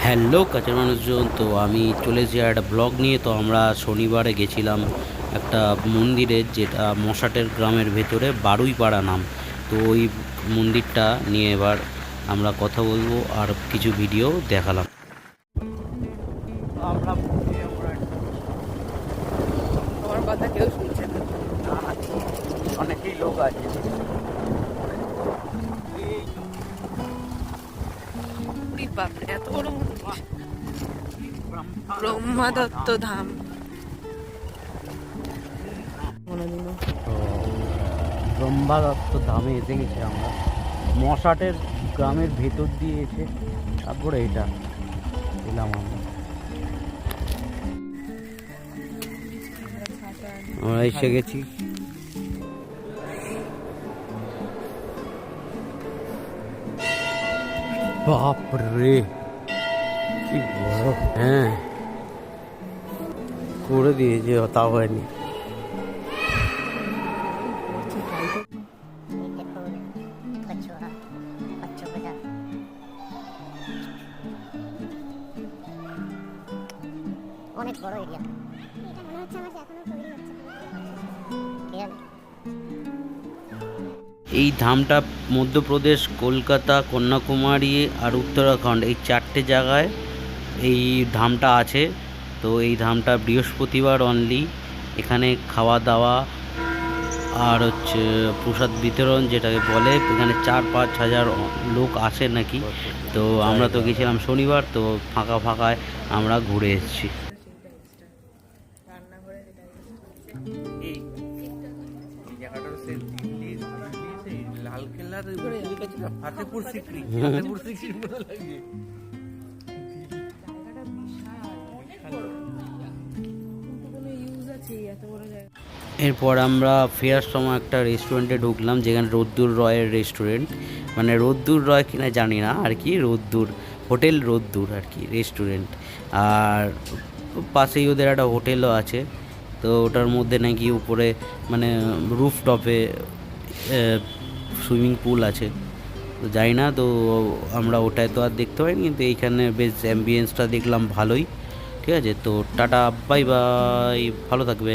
Hello কাছের মানুষজন, তো আমি চলে এসেছি আর একটা ব্লগ নিয়ে। তো আমরা শনিবারে গেছিলাম একটা মন্দিরে, যেটা মশাটের গ্রামের ভেতরে বারুইপাড়া নাম। তো ওই মন্দিরটা নিয়ে এবার আমরা কথা বলবো আর কিছু ভিডিও দেখালাম। আমরা আমার কথা কেউ শুনছে না। অনেকেই লোক আছে। উরি বাপরে, এত বড় মন্দির! ব্রহ্মাদত্ত ধাম। কোনোদিনও তো ব্রহ্মাদত্ত ধামে এসে গেছি আমরা, মশাটের গ্রামের ভেতর দিয়ে এসে তারপরে এটা এলাম আমরা এসে গেছি। বাপরে কি বড়! হ্যাঁ, করে দিয়েছে, তাও হয়নি। অনেক বড় এরিয়া। এটা মনে হচ্ছে আমার যে এখনো তৈরি হচ্ছে। কে জানে? এই ধামটা মধ্যপ্রদেশ, কলকাতা, কন্যাকুমারী আর উত্তরাখণ্ড, এই চারটে জায়গায় এই ধামটা আছে। তো এই ধামটা বৃহস্পতিবার অনলি। এখানে খাওয়া দাওয়া আর হচ্ছে প্রসাদ বিতরণ যেটাকে বলে, এখানে 4-5 হাজার লোক আসে নাকি। তো আমরা তো গেছিলাম শনিবার, তো ফাঁকা ফাঁকায় আমরা ঘুরে এসেছি। লালকেল্লার ফাতেপুর সিক্রি, ফাতেপুর সিক্রির মতো লাগে। এরপর আমরা ফেরার সময় একটা রেস্টুরেন্টে ঢুকলাম, যেখানে রোদ্দুর রয়ের রেস্টুরেন্ট, মানে রোদ্দুর রয় কিনা জানি না আর কি, রোদ্দুর হোটেল, রোদ্দুর আর কি রেস্টুরেন্ট। আর পাশেই ওদের একটা হোটেলও আছে। তো ওটার মধ্যে নাকি উপরে মানে রুফটপে সুইমিং পুল আছে। তো যাই না, তো আমরা ওটায় তো আর দেখতে পাইনি, কিন্তু এইখানে বেশ অ্যাম্বিয়েন্সটা দেখলাম ভালোই। ঠিক আছে, তো টাটা, বাই বাই, ভালো থাকবে।